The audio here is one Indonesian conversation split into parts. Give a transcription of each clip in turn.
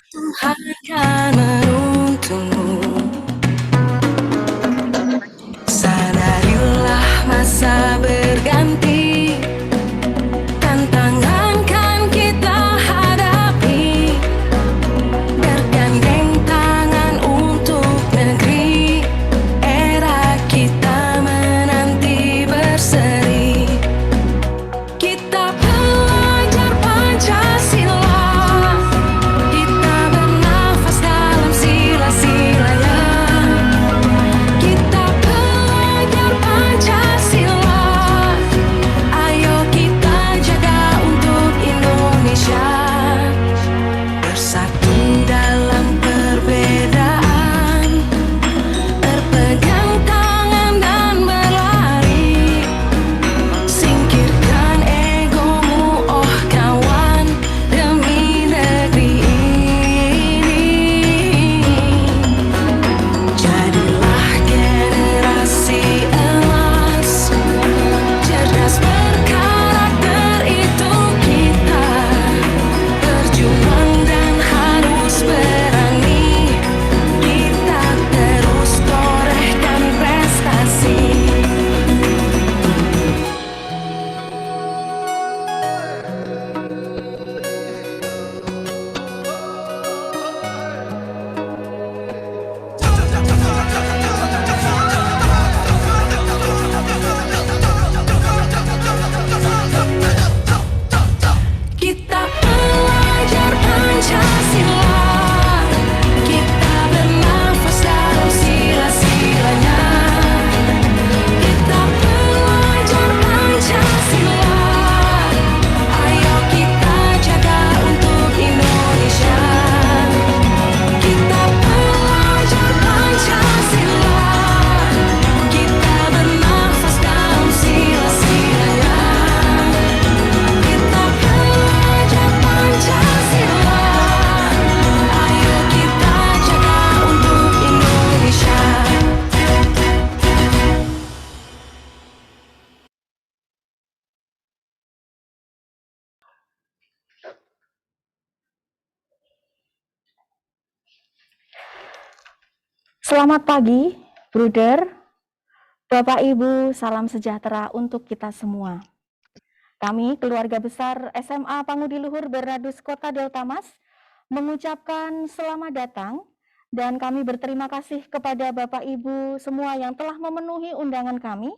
Tuhan kan menuntunmu. Sadarilah masa berganti, tantangan kan kita hadapi, bergandeng tangan untuk negeri, era kita menanti berseri. Kita pelajar Pancasila, kita bernafas dalam sila-silanya. Kita pelajar Pancasila, ayo kita jaga untuk Indonesia. Bersatu dalam perbedaan, berpegang tangan dan berlari. Singkirkan egomu, oh kawan, demi negeri ini. Jadilah generasi emas, cerdas berkarakter itu kita. Berjuang dan harus berani, kita terus torehkan prestasi. Kita pelajar Pancasila, kita bernafas dalam sila-silanya. Kita pelajar Pancasila, ayo kita jaga untuk Indonesia. Kita pelajar Pancasila, kita bernafas dalam sila-silanya. Kita pelajar Pancasila, ayo kita jaga untuk Indonesia. Selamat pagi, Bruder, Bapak Ibu, salam sejahtera untuk kita semua. Kami, keluarga besar SMA Pangudi Luhur Bernardus Kota Delta Mas, mengucapkan selamat datang dan kami berterima kasih kepada Bapak Ibu semua yang telah memenuhi undangan kami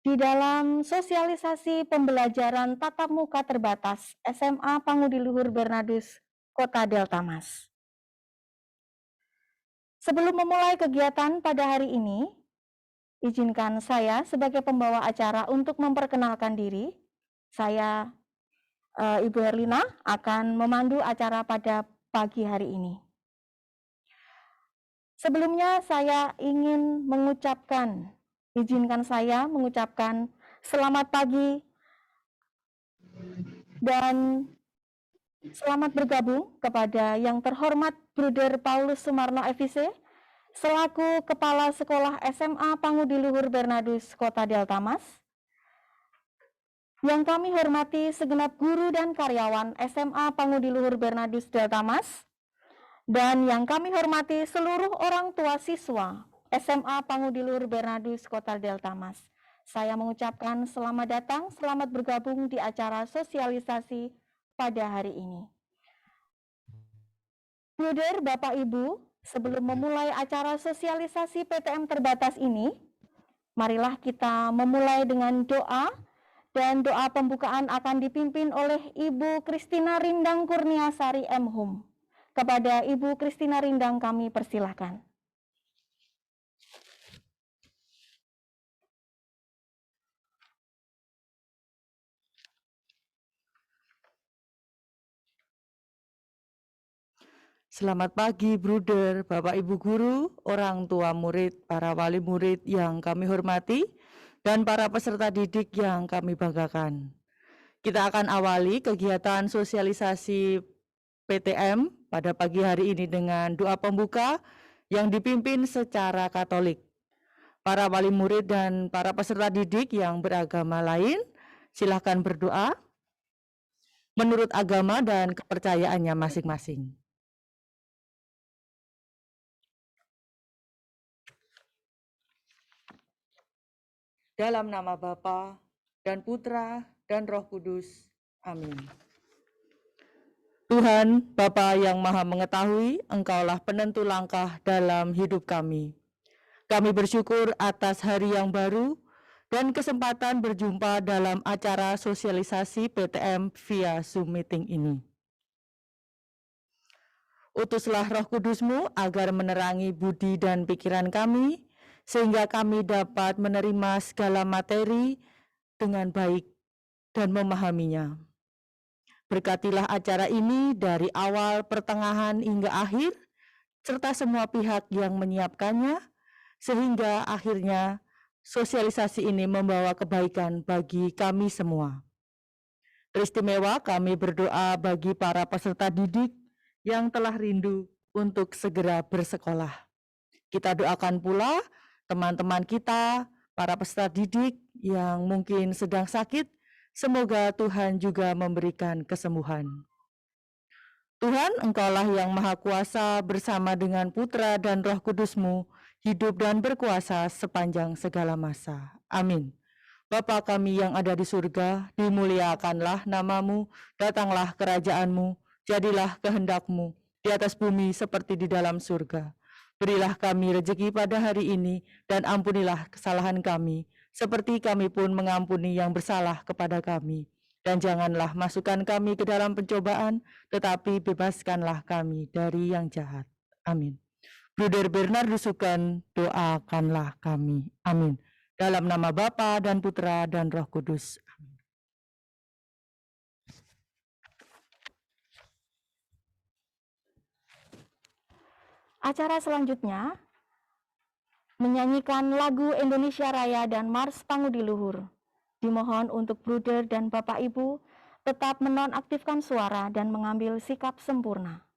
di dalam sosialisasi pembelajaran tatap muka terbatas SMA Pangudi Luhur Bernardus Kota Delta Mas. Sebelum memulai kegiatan pada hari ini, izinkan saya sebagai pembawa acara untuk memperkenalkan diri. Saya, Ibu Herlina, akan memandu acara pada pagi hari ini. Sebelumnya saya ingin izinkan saya mengucapkan selamat pagi dan selamat bergabung kepada yang terhormat Bruder Paulus Sumarno FIC, selaku Kepala Sekolah SMA Pangudi Luhur Bernardus Kota Delta Mas. Yang kami hormati segenap guru dan karyawan SMA Pangudi Luhur Bernardus Delta Mas, dan yang kami hormati seluruh orang tua siswa SMA Pangudi Luhur Bernardus Kota Delta Mas. Saya mengucapkan selamat datang, selamat bergabung di acara sosialisasi pada hari ini. Bruder, Bapak Ibu, sebelum memulai acara sosialisasi PTM terbatas ini, marilah kita memulai dengan doa, dan doa pembukaan akan dipimpin oleh Ibu Kristina Rindang Kurniasari M.Hum. Kepada Ibu Kristina Rindang kami persilahkan. Selamat pagi, Bruder, Bapak Ibu Guru, orang tua murid, para wali murid yang kami hormati, dan para peserta didik yang kami banggakan. Kita akan awali kegiatan sosialisasi PTM pada pagi hari ini dengan doa pembuka yang dipimpin secara Katolik. Para wali murid dan para peserta didik yang beragama lain, silakan berdoa menurut agama dan kepercayaannya masing-masing. dalam nama Bapa dan Putra dan Roh Kudus. Amin. Tuhan, Bapa yang Maha Mengetahui, Engkaulah penentu langkah dalam hidup kami. Kami bersyukur atas hari yang baru dan kesempatan berjumpa dalam acara sosialisasi PTM via Zoom meeting ini. Utuslah Roh Kudus-Mu agar menerangi budi dan pikiran kami, sehingga kami dapat menerima segala materi dengan baik dan memahaminya. Berkatilah acara ini dari awal, pertengahan, hingga akhir, serta semua pihak yang menyiapkannya, sehingga akhirnya sosialisasi ini membawa kebaikan bagi kami semua. Teristimewa kami berdoa bagi para peserta didik yang telah rindu untuk segera bersekolah. Kita doakan pula teman-teman kita, para peserta didik yang mungkin sedang sakit, semoga Tuhan juga memberikan kesembuhan. Tuhan, Engkaulah yang Maha Kuasa bersama dengan Putra dan Roh Kudus-Mu, hidup dan berkuasa sepanjang segala masa. Amin. Bapa kami yang ada di surga, dimuliakanlah nama-Mu, datanglah kerajaan-Mu, jadilah kehendak-Mu di atas bumi seperti di dalam surga. Berilah kami rezeki pada hari ini, dan ampunilah kesalahan kami, seperti kami pun mengampuni yang bersalah kepada kami. Dan janganlah masukkan kami ke dalam pencobaan, tetapi bebaskanlah kami dari yang jahat. Amin. Bruder Bernardus Sukan, doakanlah kami. Amin. Dalam nama Bapa dan Putra dan Roh Kudus. Amin. Acara selanjutnya menyanyikan lagu Indonesia Raya dan Mars Pangudi Luhur. Dimohon untuk Bruder dan Bapak Ibu tetap menonaktifkan suara dan mengambil sikap sempurna.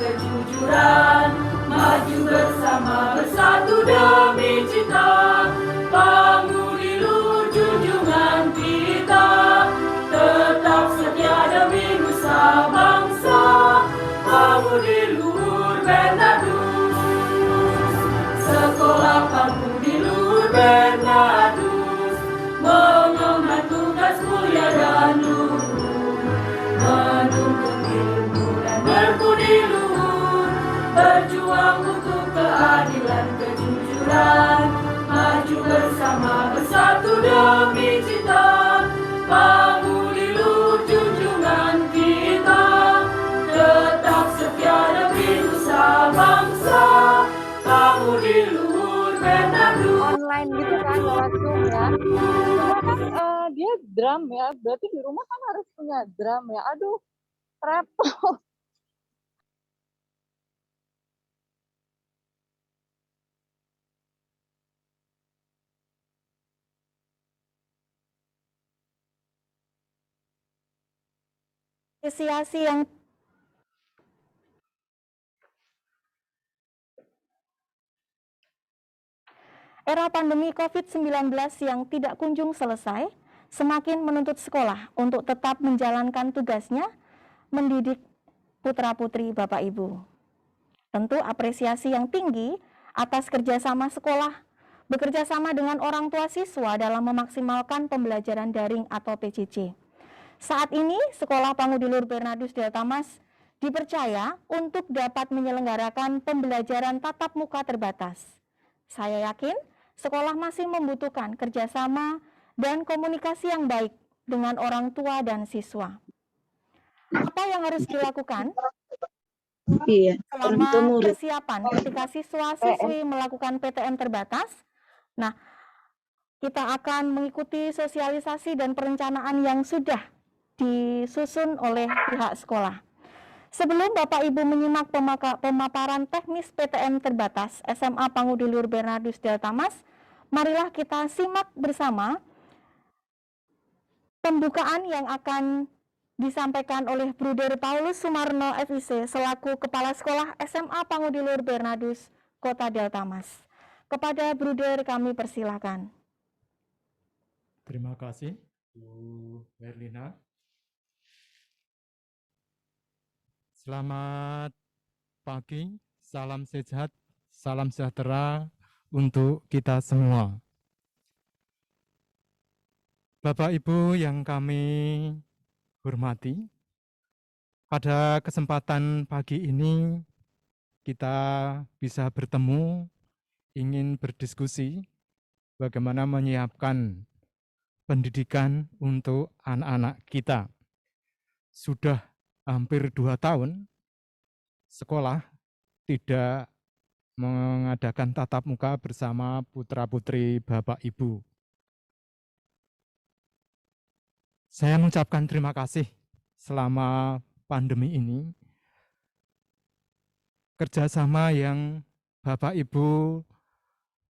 kejujuran, maju bersama bersatu demi cita, Pangudi Luhur junjungan kita, tetap setia demi nusa bangsa, Pangudi Luhur Bernardus. kan lewat Zoom ya. Cuma kan dia drum ya, berarti di rumah kan harus punya drum ya. Aduh, repot. Apresiasi yang era pandemi COVID-19 yang tidak kunjung selesai semakin menuntut sekolah untuk tetap menjalankan tugasnya mendidik putra-putri Bapak Ibu. Tentu apresiasi yang tinggi atas kerjasama sekolah bekerja sama dengan orang tua siswa dalam memaksimalkan pembelajaran daring atau PJJ. Saat ini, Sekolah Pangudilur Bernardus Delta Mas dipercaya untuk dapat menyelenggarakan pembelajaran tatap muka terbatas. Saya yakin sekolah masih membutuhkan kerjasama dan komunikasi yang baik dengan orang tua dan siswa. Apa yang harus dilakukan selama persiapan ketika siswa-siswi melakukan PTM terbatas? Nah, kita akan mengikuti sosialisasi dan perencanaan yang sudah disusun oleh pihak sekolah. Sebelum Bapak Ibu menyimak pemaparan teknis PTM terbatas SMA Pangudilur Bernardus Delta Mas, marilah kita simak bersama pembukaan yang akan disampaikan oleh Bruder Paulus Sumarno FIC selaku Kepala Sekolah SMA Pangudilur Bernardus Kota Delta Mas. Kepada Bruder kami persilakan. Terima kasih Bu Herlina. Selamat pagi, salam sehat, salam sejahtera untuk kita semua. Bapak Ibu yang kami hormati, pada kesempatan pagi ini kita bisa bertemu, ingin berdiskusi bagaimana menyiapkan pendidikan untuk anak-anak kita. Sudah hampir 2 tahun sekolah tidak mengadakan tatap muka bersama putra-putri Bapak Ibu. Saya mengucapkan terima kasih selama pandemi ini. Kerjasama yang Bapak Ibu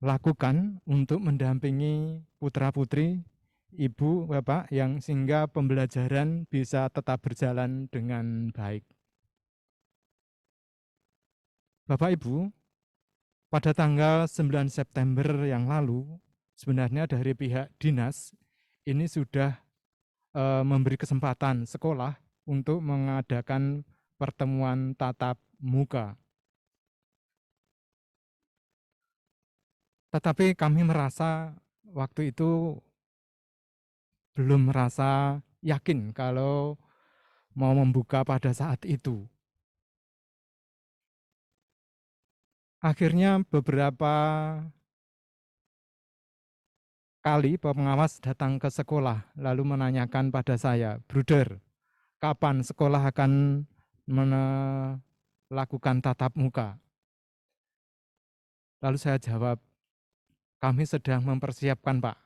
lakukan untuk mendampingi putra-putri Ibu, Bapak, yang sehingga pembelajaran bisa tetap berjalan dengan baik. Bapak Ibu, pada tanggal 9 September yang lalu, sebenarnya dari pihak dinas, ini sudah memberi kesempatan sekolah untuk mengadakan pertemuan tatap muka. Tetapi kami merasa waktu itu belum merasa yakin kalau mau membuka pada saat itu. Akhirnya beberapa kali pengawas datang ke sekolah lalu menanyakan pada saya, Bruder, kapan sekolah akan melakukan tatap muka? Lalu saya jawab, kami sedang mempersiapkan, Pak.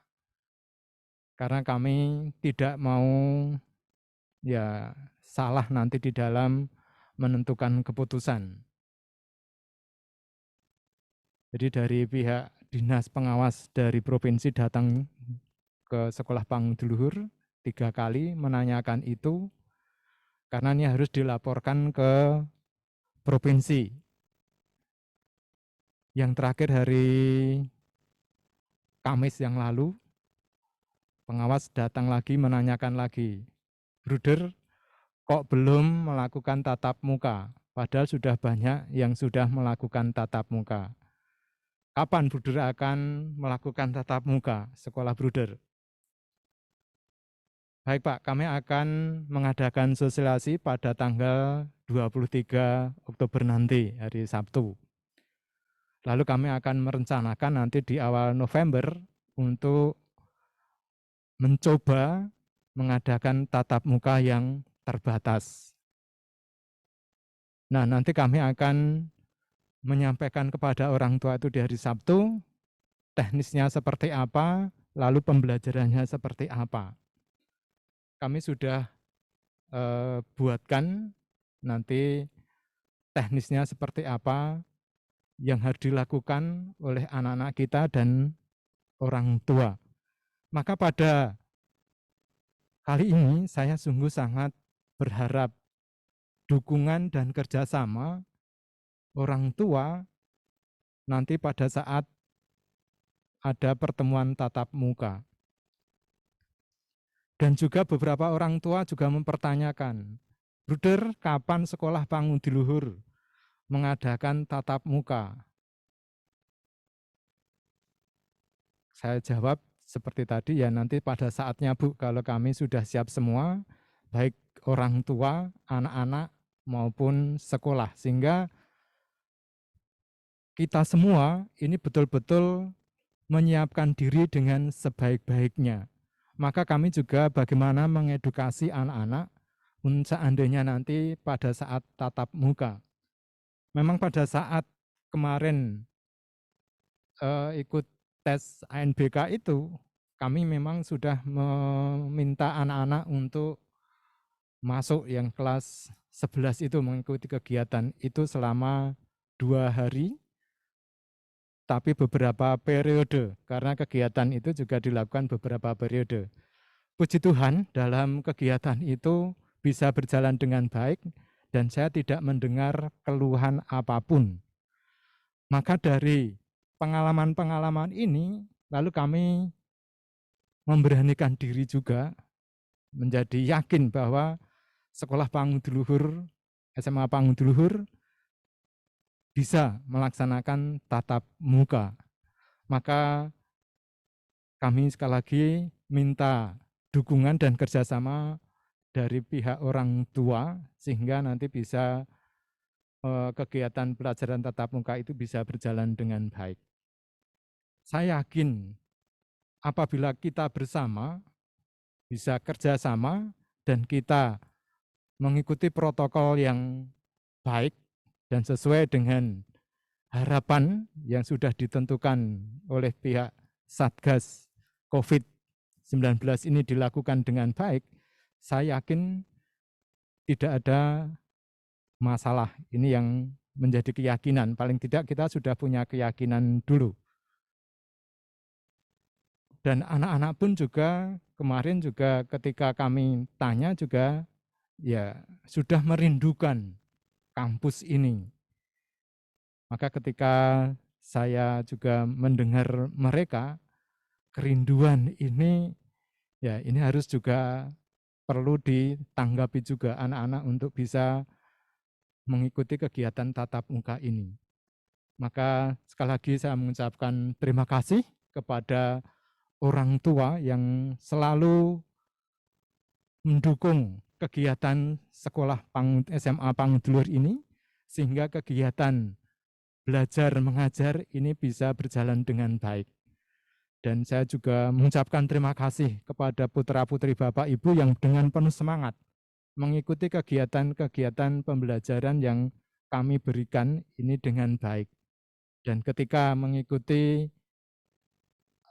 Karena kami tidak mau salah nanti di dalam menentukan keputusan. Jadi dari pihak dinas pengawas dari provinsi datang ke sekolah Pangudilur 3 kali menanyakan itu, karena ini harus dilaporkan ke provinsi. Yang terakhir hari Kamis yang lalu, pengawas datang lagi menanyakan lagi, Bruder, kok belum melakukan tatap muka? Padahal sudah banyak yang sudah melakukan tatap muka. Kapan Bruder akan melakukan tatap muka sekolah Bruder? Baik Pak, kami akan mengadakan sosialisasi pada tanggal 23 Oktober nanti, hari Sabtu. Lalu kami akan merencanakan nanti di awal November untuk mencoba mengadakan tatap muka yang terbatas. Nah, nanti kami akan menyampaikan kepada orang tua itu di hari Sabtu, teknisnya seperti apa, lalu pembelajarannya seperti apa. Kami sudah buatkan nanti teknisnya seperti apa yang harus dilakukan oleh anak-anak kita dan orang tua. Maka pada kali ini saya sungguh sangat berharap dukungan dan kerjasama orang tua nanti pada saat ada pertemuan tatap muka. Dan juga beberapa orang tua juga mempertanyakan, Bruder, kapan sekolah Pangudiluhur mengadakan tatap muka? Saya jawab seperti tadi, ya nanti pada saatnya Bu, kalau kami sudah siap semua, baik orang tua, anak-anak maupun sekolah, sehingga kita semua ini betul-betul menyiapkan diri dengan sebaik-baiknya. Maka kami juga bagaimana mengedukasi anak-anak seandainya nanti pada saat tatap muka. Memang pada saat kemarin ikut tes ANBK itu, kami memang sudah meminta anak-anak untuk masuk yang kelas 11 itu mengikuti kegiatan itu selama 2 hari, tapi beberapa periode, karena kegiatan itu juga dilakukan beberapa periode. Puji Tuhan, dalam kegiatan itu bisa berjalan dengan baik, dan saya tidak mendengar keluhan apapun. Maka dari pengalaman-pengalaman ini, lalu kami memberanikan diri juga, menjadi yakin bahwa Sekolah Pangudiluhur, SMA Pangudiluhur, bisa melaksanakan tatap muka. Maka kami sekali lagi minta dukungan dan kerjasama dari pihak orang tua sehingga nanti bisa kegiatan pelajaran tatap muka itu bisa berjalan dengan baik. Saya yakin apabila kita bersama bisa kerjasama dan kita mengikuti protokol yang baik dan sesuai dengan harapan yang sudah ditentukan oleh pihak Satgas COVID-19 ini dilakukan dengan baik, saya yakin tidak ada masalah. Ini yang menjadi keyakinan. Paling tidak kita sudah punya keyakinan dulu. Dan anak-anak pun juga kemarin juga ketika kami tanya juga ya sudah merindukan kampus ini. Maka ketika saya juga mendengar mereka, kerinduan ini, ya ini harus juga perlu ditanggapi juga anak-anak untuk bisa mengikuti kegiatan tatap muka ini. Maka sekali lagi saya mengucapkan terima kasih kepada orang tua yang selalu mendukung kegiatan sekolah SMA Pangudiluhur ini, sehingga kegiatan belajar mengajar ini bisa berjalan dengan baik. Dan saya juga mengucapkan terima kasih kepada putra-putri Bapak Ibu yang dengan penuh semangat mengikuti kegiatan-kegiatan pembelajaran yang kami berikan ini dengan baik. Dan ketika mengikuti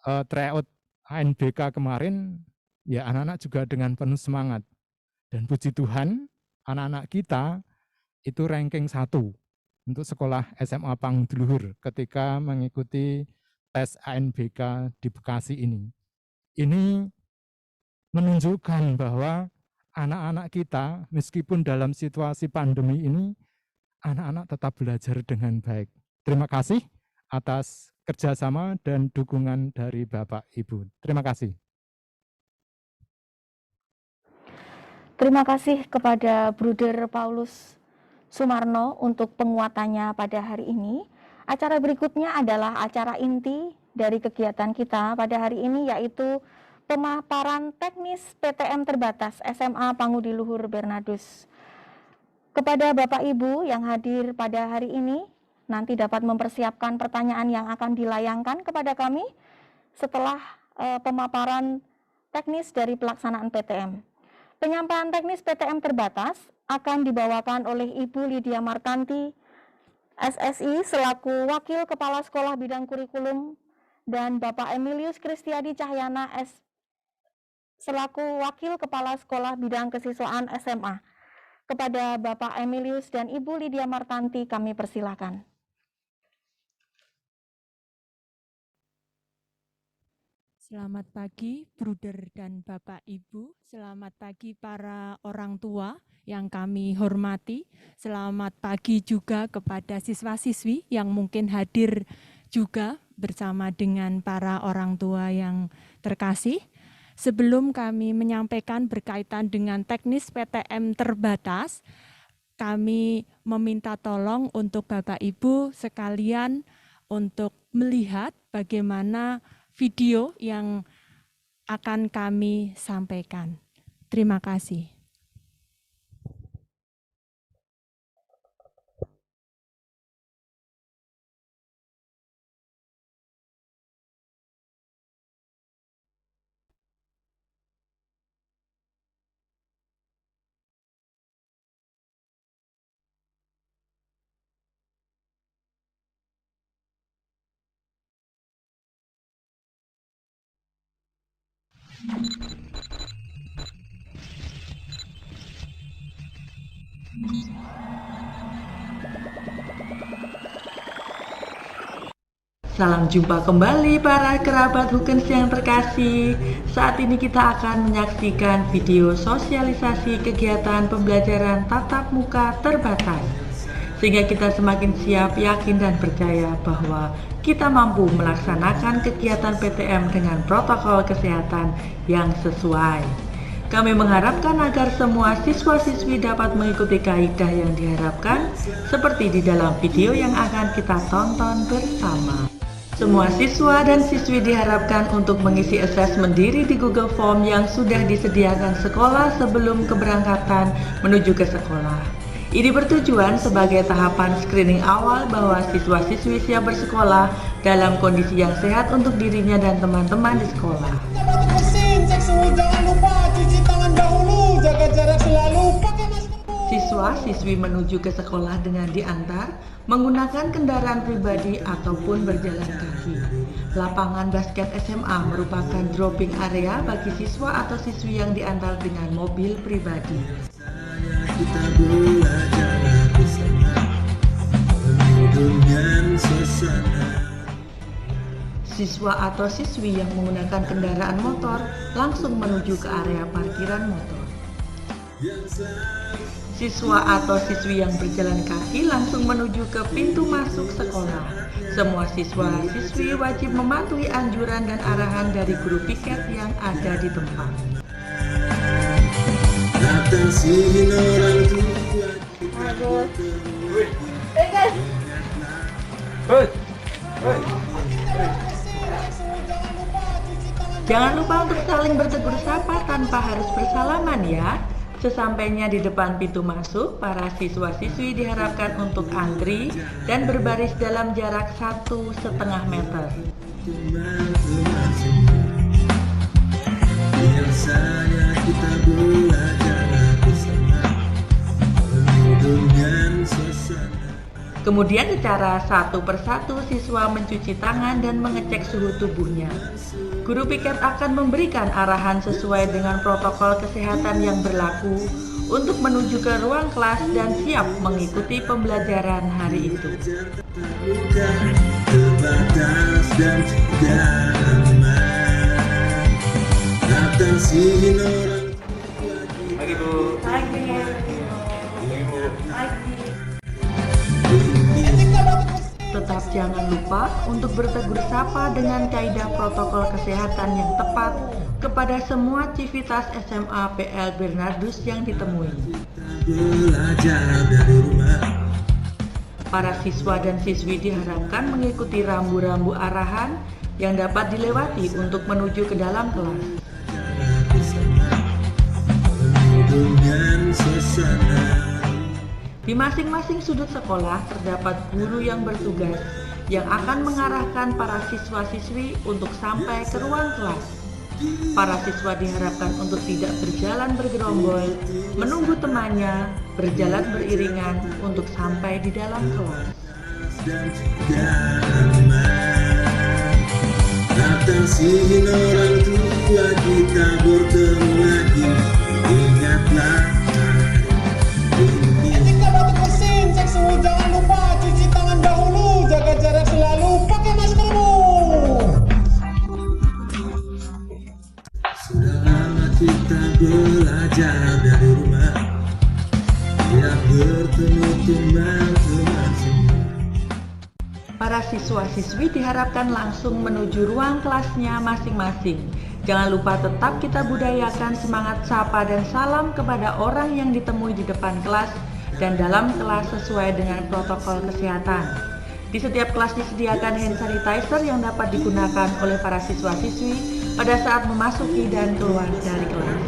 tryout ANBK kemarin, ya anak-anak juga dengan penuh semangat. Dan puji Tuhan, anak-anak kita itu ranking 1 untuk sekolah SMA Pangudiluhur ketika mengikuti tes ANBK di Bekasi ini. Ini menunjukkan bahwa anak-anak kita meskipun dalam situasi pandemi ini, anak-anak tetap belajar dengan baik. Terima kasih atas kerjasama dan dukungan dari Bapak Ibu. Terima kasih. Terima kasih kepada Bruder Paulus Sumarno untuk penguatannya pada hari ini. Acara berikutnya adalah acara inti dari kegiatan kita pada hari ini, yaitu pemaparan teknis PTM terbatas SMA Pangudiluhur Bernardus. Kepada Bapak Ibu yang hadir pada hari ini, nanti dapat mempersiapkan pertanyaan yang akan dilayangkan kepada kami setelah pemaparan teknis dari pelaksanaan PTM. Penyampaian teknis PTM terbatas akan dibawakan oleh Ibu Lydia Markanti, SSI, selaku Wakil Kepala Sekolah Bidang Kurikulum dan Bapak Emilius Kristiadi Cahyana selaku Wakil Kepala Sekolah Bidang Kesiswaan SMA. Kepada Bapak Emilius dan Ibu Lydia Martanti kami persilakan. Selamat pagi, Bruder dan Bapak Ibu. Selamat pagi para orang tua yang kami hormati. Selamat pagi juga kepada siswa-siswi yang mungkin hadir juga bersama dengan para orang tua yang terkasih. Sebelum kami menyampaikan berkaitan dengan teknis PTM terbatas, kami meminta tolong untuk Bapak Ibu sekalian untuk melihat bagaimana video yang akan kami sampaikan. Terima kasih. Salam jumpa kembali para kerabat Hukens yang terkasih. Saat ini kita akan menyaksikan video sosialisasi kegiatan pembelajaran tatap muka terbatas. Sehingga kita semakin siap, yakin dan percaya bahwa kita mampu melaksanakan kegiatan PTM dengan protokol kesehatan yang sesuai. Kami mengharapkan agar semua siswa-siswi dapat mengikuti kaidah yang diharapkan seperti di dalam video yang akan kita tonton bersama. Semua siswa dan siswi diharapkan untuk mengisi asesmen diri di Google Form yang sudah disediakan sekolah sebelum keberangkatan menuju ke sekolah. Ini bertujuan sebagai tahapan screening awal bahwa siswa-siswi siap bersekolah dalam kondisi yang sehat untuk dirinya dan teman-teman di sekolah. Cek suhu, jangan lupa cuci tangan dahulu, jaga jarak selalu, pakai masker. Siswa-siswi menuju ke sekolah dengan diantar menggunakan kendaraan pribadi ataupun berjalan kaki. Lapangan basket SMA merupakan dropping area bagi siswa atau siswi yang diantar dengan mobil pribadi. Kita belajar bersama dengan suasana. Siswa atau siswi yang menggunakan kendaraan motor langsung menuju ke area parkiran motor. Siswa atau siswi yang berjalan kaki langsung menuju ke pintu masuk sekolah. Semua siswa-siswi wajib mematuhi anjuran dan arahan dari guru piket yang ada di tempat. Atasihin orang tua. Jangan lupa untuk saling bertegur sapa tanpa harus bersalaman ya. Sesampainya di depan pintu masuk, para siswa-siswi diharapkan untuk antri dan berbaris dalam jarak 1,5 meter. Biasanya kita belajar bersama dengan suasana. Kemudian secara satu persatu siswa mencuci tangan dan mengecek suhu tubuhnya. Guru piket akan memberikan arahan sesuai dengan protokol kesehatan yang berlaku untuk menuju ke ruang kelas dan siap mengikuti pembelajaran hari itu. Terbatas dan tidak aman. Atasihin orang tua. Tetap jangan lupa untuk bertegur sapa dengan kaidah protokol kesehatan yang tepat kepada semua civitas SMA PL Bernardus yang ditemui. Belajar dari rumah. Para siswa dan siswi diharapkan mengikuti rambu-rambu arahan yang dapat dilewati untuk menuju ke dalam kelas. Dengan suasana. Di masing-masing sudut sekolah terdapat guru yang bertugas yang akan mengarahkan para siswa-siswi untuk sampai ke ruang kelas. Para siswa diharapkan untuk tidak berjalan bergerombol, menunggu temannya, berjalan beriringan untuk sampai di dalam kelas. Dan tidak aman. Atasi orang tua kita bertemu lagi. Ingatlah ketika batuk bersin, cek suhu, jangan lupa cuci tangan dahulu, jaga jarak selalu, pakai maskermu. Sudah lama kita belajar dari rumah, tidak bertemu teman-teman semua. Para siswa-siswi diharapkan langsung menuju ruang kelasnya masing-masing. Jangan lupa tetap kita budayakan semangat sapa dan salam kepada orang yang ditemui di depan kelas dan dalam kelas sesuai dengan protokol kesehatan. Di setiap kelas disediakan hand sanitizer yang dapat digunakan oleh para siswa-siswi pada saat memasuki dan keluar dari kelas.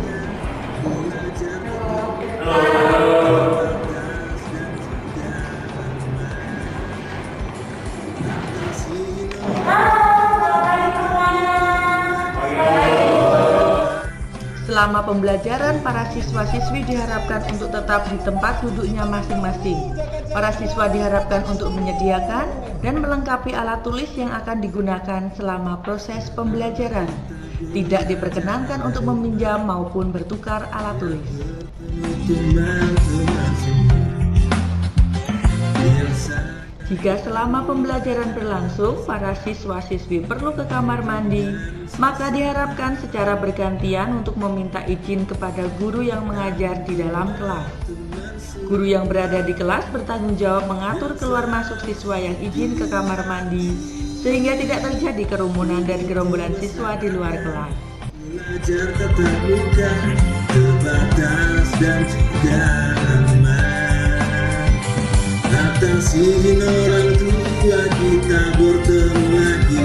Selama pembelajaran, para siswa-siswi diharapkan untuk tetap di tempat duduknya masing-masing. Para siswa diharapkan untuk menyediakan dan melengkapi alat tulis yang akan digunakan selama proses pembelajaran. Tidak diperkenankan untuk meminjam maupun bertukar alat tulis. Jika selama pembelajaran berlangsung, para siswa-siswi perlu ke kamar mandi, maka diharapkan secara bergantian untuk meminta izin kepada guru yang mengajar di dalam kelas. Guru yang berada di kelas bertanggung jawab mengatur keluar masuk siswa yang izin ke kamar mandi, sehingga tidak terjadi kerumunan dan gerombolan siswa di luar kelas. Belajar tetap muka, terbatas dan juga aman. Atasi orang tua kita bertemu lagi.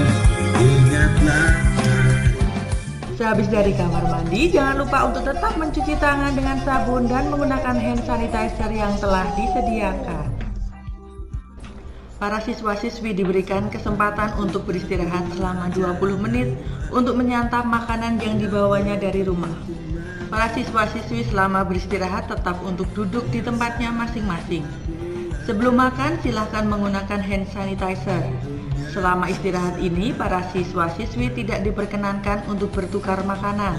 Ingatlah. Sehabis dari kamar mandi, jangan lupa untuk tetap mencuci tangan dengan sabun dan menggunakan hand sanitizer yang telah disediakan. Para siswa-siswi diberikan kesempatan untuk beristirahat selama 20 menit untuk menyantap makanan yang dibawanya dari rumah. Para siswa-siswi selama beristirahat tetap untuk duduk di tempatnya masing-masing. Sebelum makan, silahkan menggunakan hand sanitizer. Selama istirahat ini, para siswa-siswi tidak diperkenankan untuk bertukar makanan.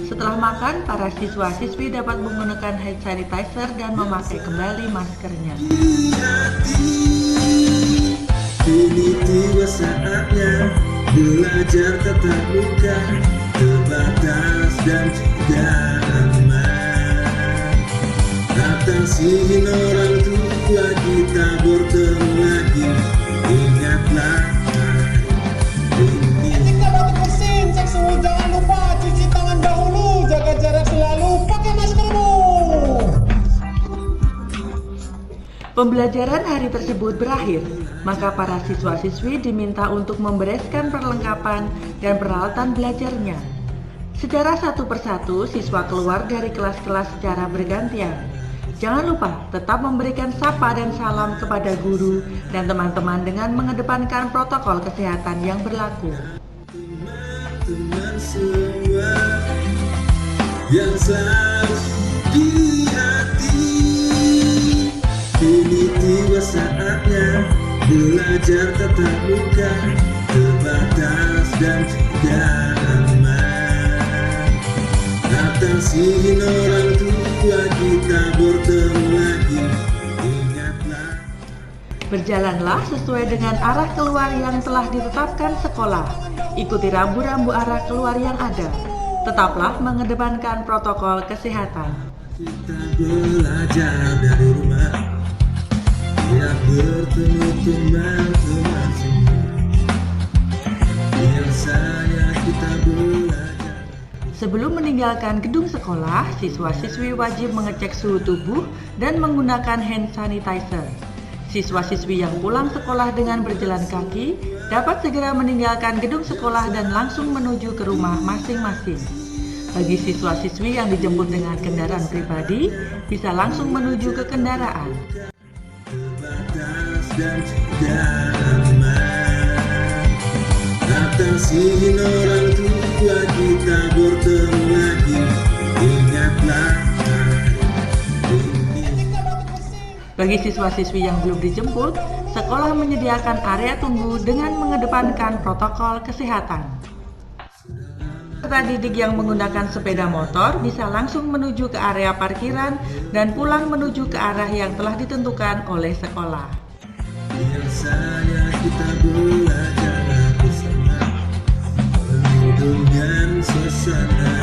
Setelah makan, para siswa-siswi dapat menggunakan hand sanitizer dan memakai kembali maskernya. Kini tiba saatnya belajar tetap muka, terbatas dan juga aman. Atasi orang tua kita bertemu lagi. Ingatlah ketika batuk bersin, cek suhu, jangan lupa cuci tangan dahulu, jaga jarak selalu, pakai maskermu. Pembelajaran hari tersebut berakhir, maka para siswa-siswi diminta untuk membereskan perlengkapan dan peralatan belajarnya. Secara satu persatu, siswa keluar dari kelas-kelas secara bergantian. Jangan lupa tetap memberikan sapa dan salam kepada guru dan teman-teman dengan mengedepankan protokol kesehatan yang berlaku. Teman semua yang selalu di hati, kini tiba saatnya belajar tetap muka, terbatas dan juga aman. Atasi orang tua kita bertemu lagi. Ingatlah. Berjalanlah sesuai dengan arah keluar yang telah ditetapkan sekolah. Ikuti rambu-rambu arah keluar yang ada. Tetaplah mengedepankan protokol kesehatan. Kita belajar dari rumah, tidak bertemu teman-teman semua. Biasanya kita belajar. Sebelum meninggalkan gedung sekolah, siswa-siswi wajib mengecek suhu tubuh dan menggunakan hand sanitizer. Siswa-siswi yang pulang sekolah dengan berjalan kaki dapat segera meninggalkan gedung sekolah dan langsung menuju ke rumah masing-masing. Bagi siswa-siswi yang dijemput dengan kendaraan pribadi, bisa langsung menuju ke kendaraan. Terbatas dan juga aman. Atasi orang tua kita bertemu lagi. Ingatlah. Bagi siswa-siswi yang belum dijemput, sekolah menyediakan area tunggu dengan mengedepankan protokol kesehatan. Peserta didik yang menggunakan sepeda motor bisa langsung menuju ke area parkiran dan pulang menuju ke arah yang telah ditentukan oleh sekolah. Biasanya kita belajar bersama, penuh dengan suasana.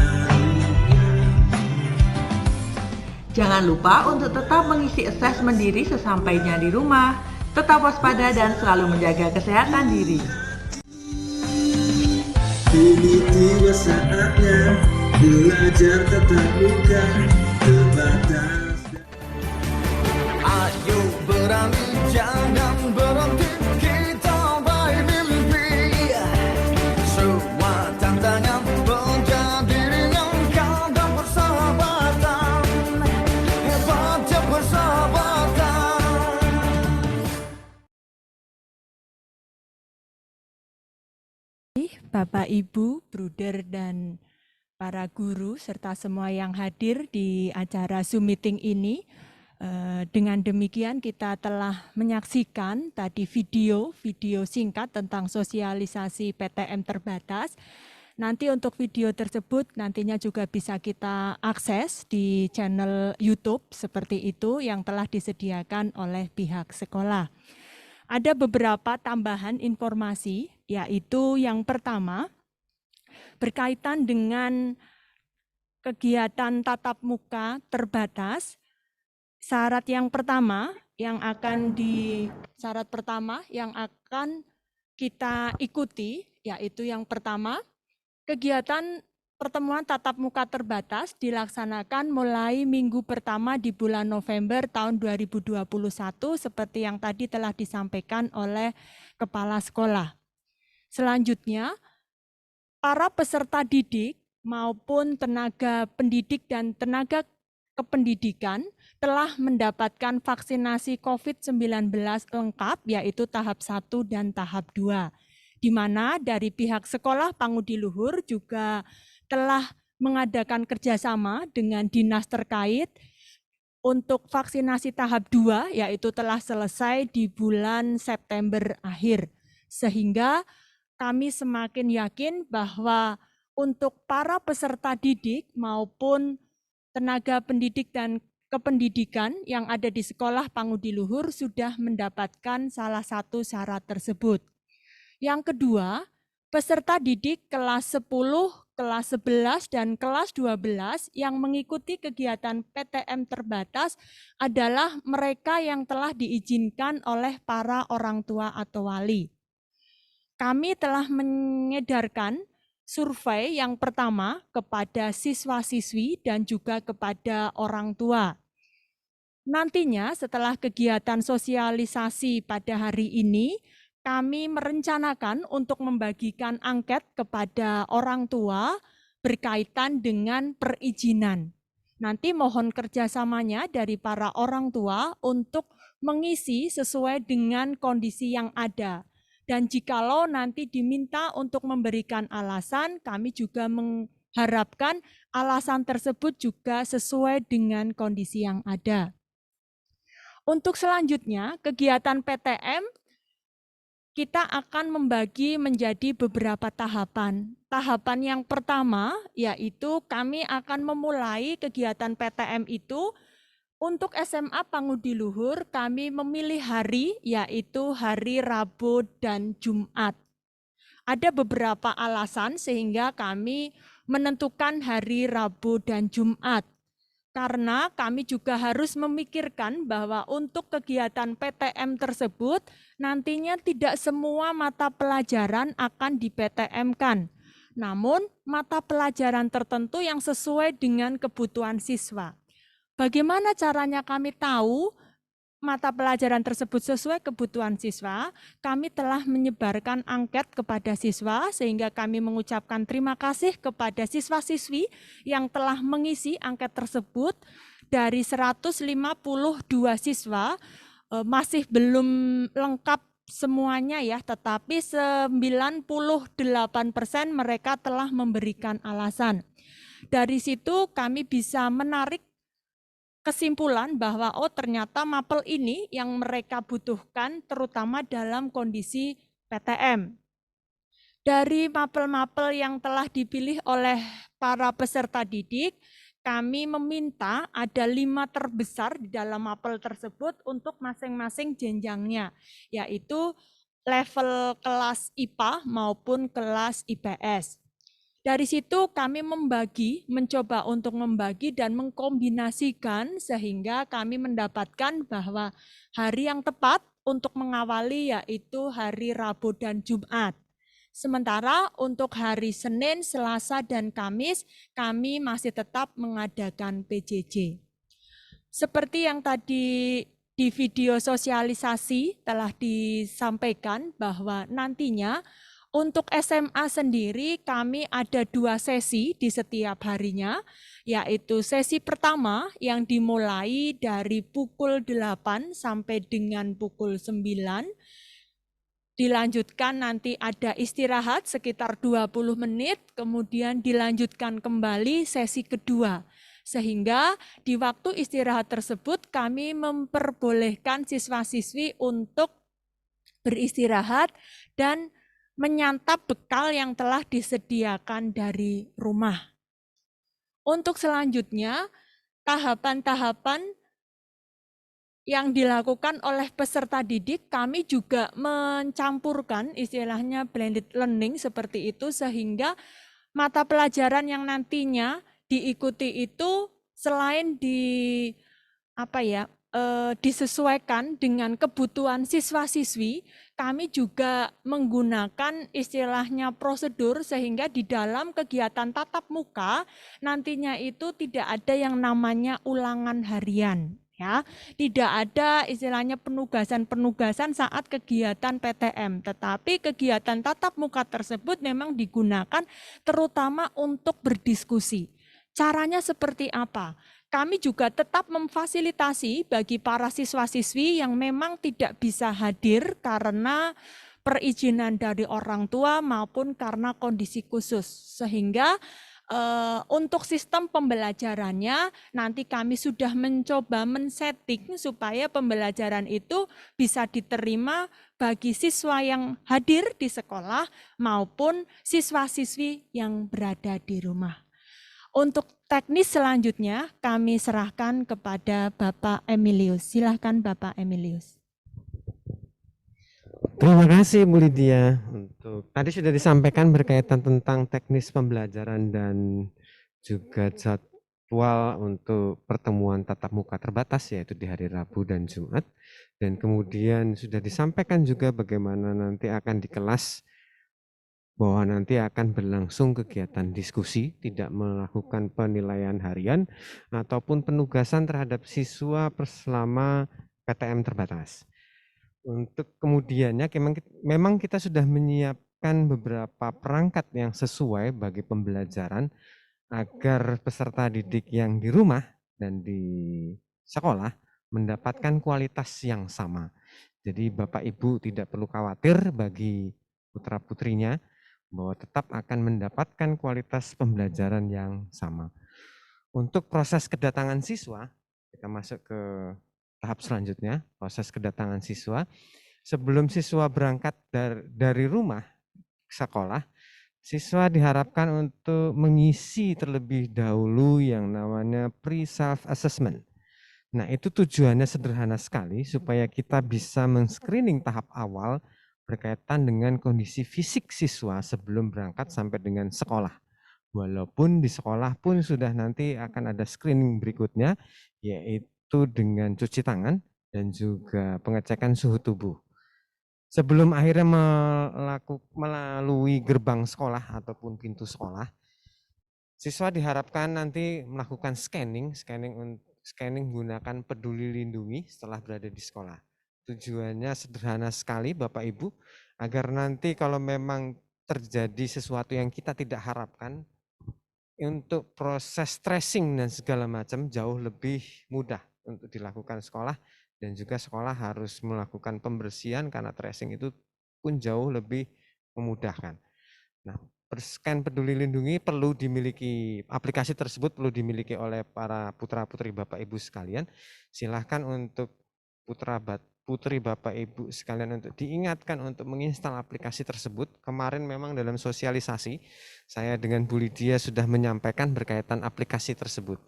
Jangan lupa untuk tetap mengisi asesmen diri sesampainya di rumah, tetap waspada dan selalu menjaga kesehatan diri. Kini tiba saatnya belajar tatap muka terbatas. Ayo berani, jangan berhenti, kita baik mimpi. Semua tantangan menjadi ringan karena persahabatan, hebatnya persahabatan. Bapak, Ibu, Bruder, dan para guru, serta semua yang hadir di acara Zoom meeting ini. Dengan demikian kita telah menyaksikan tadi video singkat tentang sosialisasi PTM terbatas. Nanti untuk video tersebut nantinya juga bisa kita akses di channel YouTube seperti itu yang telah disediakan oleh pihak sekolah. Ada beberapa tambahan informasi, yaitu yang pertama, berkaitan dengan kegiatan tatap muka terbatas. Syarat pertama yang akan kita ikuti, yaitu yang pertama, kegiatan pertemuan tatap muka terbatas dilaksanakan mulai minggu pertama di bulan November tahun 2021 seperti yang tadi telah disampaikan oleh Kepala Sekolah. Selanjutnya, para peserta didik maupun tenaga pendidik dan tenaga kependidikan telah mendapatkan vaksinasi COVID-19 lengkap, yaitu tahap 1 dan tahap 2. Di mana dari pihak sekolah Pangudi Luhur juga telah mengadakan kerjasama dengan dinas terkait untuk vaksinasi tahap 2, yaitu telah selesai di bulan September akhir. Sehingga kami semakin yakin bahwa untuk para peserta didik maupun tenaga pendidik dan kependidikan yang ada di sekolah Pangudi Luhur sudah mendapatkan salah satu syarat tersebut. Yang kedua, peserta didik kelas 10, kelas 11, dan kelas 12 yang mengikuti kegiatan PTM terbatas adalah mereka yang telah diizinkan oleh para orang tua atau wali. Kami telah mengedarkan survei yang pertama kepada siswa-siswi dan juga kepada orang tua. Nantinya setelah kegiatan sosialisasi pada hari ini, kami merencanakan untuk membagikan angket kepada orang tua berkaitan dengan perizinan. Nanti mohon kerjasamanya dari para orang tua untuk mengisi sesuai dengan kondisi yang ada. Dan jikalau nanti diminta untuk memberikan alasan, kami juga mengharapkan alasan tersebut juga sesuai dengan kondisi yang ada. Untuk selanjutnya, kegiatan PTM kita akan membagi menjadi beberapa tahapan. Tahapan yang pertama yaitu kami akan memulai kegiatan PTM itu. Untuk SMA Pangudi Luhur, kami memilih hari, yaitu hari Rabu dan Jumat. Ada beberapa alasan sehingga kami menentukan hari Rabu dan Jumat. Karena kami juga harus memikirkan bahwa untuk kegiatan PTM tersebut, nantinya tidak semua mata pelajaran akan di-PTM-kan. Namun, mata pelajaran tertentu yang sesuai dengan kebutuhan siswa. Bagaimana caranya kami tahu mata pelajaran tersebut sesuai kebutuhan siswa? Kami telah menyebarkan angket kepada siswa sehingga kami mengucapkan terima kasih kepada siswa-siswi yang telah mengisi angket tersebut. Dari 152 siswa masih belum lengkap semuanya ya, tetapi 98% mereka telah memberikan alasan. Dari situ kami bisa menarik kesimpulan bahwa oh ternyata mapel ini yang mereka butuhkan terutama dalam kondisi PTM. Dari mapel-mapel yang telah dipilih oleh para peserta didik, kami meminta ada 5 terbesar di dalam mapel tersebut untuk masing-masing jenjangnya, yaitu level kelas IPA maupun kelas IPS. Dari situ kami mencoba untuk membagi dan mengkombinasikan sehingga kami mendapatkan bahwa hari yang tepat untuk mengawali yaitu hari Rabu dan Jumat. Sementara untuk hari Senin, Selasa, dan Kamis kami masih tetap mengadakan PJJ. Seperti yang tadi di video sosialisasi telah disampaikan bahwa nantinya untuk SMA sendiri kami ada 2 sesi di setiap harinya, yaitu sesi pertama yang dimulai dari pukul 8 sampai dengan pukul 9, dilanjutkan nanti ada istirahat sekitar 20 menit, kemudian dilanjutkan kembali sesi kedua. Sehingga di waktu istirahat tersebut kami memperbolehkan siswa-siswi untuk beristirahat dan menyantap bekal yang telah disediakan dari rumah. Untuk selanjutnya, tahapan-tahapan yang dilakukan oleh peserta didik, kami juga mencampurkan istilahnya blended learning seperti itu, sehingga mata pelajaran yang nantinya diikuti itu selain disesuaikan dengan kebutuhan siswa-siswi, kami juga menggunakan istilahnya prosedur sehingga di dalam kegiatan tatap muka nantinya itu tidak ada yang namanya ulangan harian. Ya, tidak ada istilahnya penugasan-penugasan saat kegiatan PTM, tetapi kegiatan tatap muka tersebut memang digunakan terutama untuk berdiskusi. Caranya seperti apa? Kami juga tetap memfasilitasi bagi para siswa-siswi yang memang tidak bisa hadir karena perizinan dari orang tua maupun karena kondisi khusus, sehingga untuk sistem pembelajarannya nanti kami sudah mencoba men-setting supaya pembelajaran itu bisa diterima bagi siswa yang hadir di sekolah maupun siswa-siswi yang berada di rumah. Untuk teknis selanjutnya kami serahkan kepada Bapak Emilius. Silakan Bapak Emilius. Terima kasih Bu Lydia. Untuk tadi sudah disampaikan berkaitan tentang teknis pembelajaran dan juga jadwal untuk pertemuan tatap muka terbatas yaitu di hari Rabu dan Jumat. Dan kemudian sudah disampaikan juga bagaimana nanti akan di kelas bahwa nanti akan berlangsung kegiatan diskusi, tidak melakukan penilaian harian ataupun penugasan terhadap siswa selama PTM terbatas. Untuk kemudiannya memang kita sudah menyiapkan beberapa perangkat yang sesuai bagi pembelajaran agar peserta didik yang di rumah dan di sekolah mendapatkan kualitas yang sama. Jadi Bapak Ibu tidak perlu khawatir bagi putra-putrinya bahwa tetap akan mendapatkan kualitas pembelajaran yang sama. Untuk proses kedatangan siswa, kita masuk ke tahap selanjutnya, proses kedatangan siswa. Sebelum siswa berangkat dari rumah ke sekolah, siswa diharapkan untuk mengisi terlebih dahulu yang namanya pre-self assessment. Nah, itu tujuannya sederhana sekali supaya kita bisa men-screening tahap awal berkaitan dengan kondisi fisik siswa sebelum berangkat sampai dengan sekolah. Walaupun di sekolah pun sudah nanti akan ada screening berikutnya, yaitu dengan cuci tangan dan juga pengecekan suhu tubuh. Sebelum akhirnya melalui gerbang sekolah ataupun pintu sekolah, siswa diharapkan nanti melakukan scanning menggunakan Peduli Lindungi setelah berada di sekolah. Tujuannya sederhana sekali Bapak Ibu, agar nanti kalau memang terjadi sesuatu yang kita tidak harapkan, untuk proses tracing dan segala macam jauh lebih mudah untuk dilakukan sekolah, dan juga sekolah harus melakukan pembersihan karena tracing itu pun jauh lebih memudahkan. Nah, berscan Peduli Lindungi perlu dimiliki, aplikasi tersebut perlu dimiliki oleh para putra-putri Bapak Ibu sekalian. Silahkan untuk putri Bapak Ibu sekalian untuk diingatkan untuk menginstal aplikasi tersebut. Kemarin memang dalam sosialisasi saya dengan Bu Lydia sudah menyampaikan berkaitan aplikasi tersebut.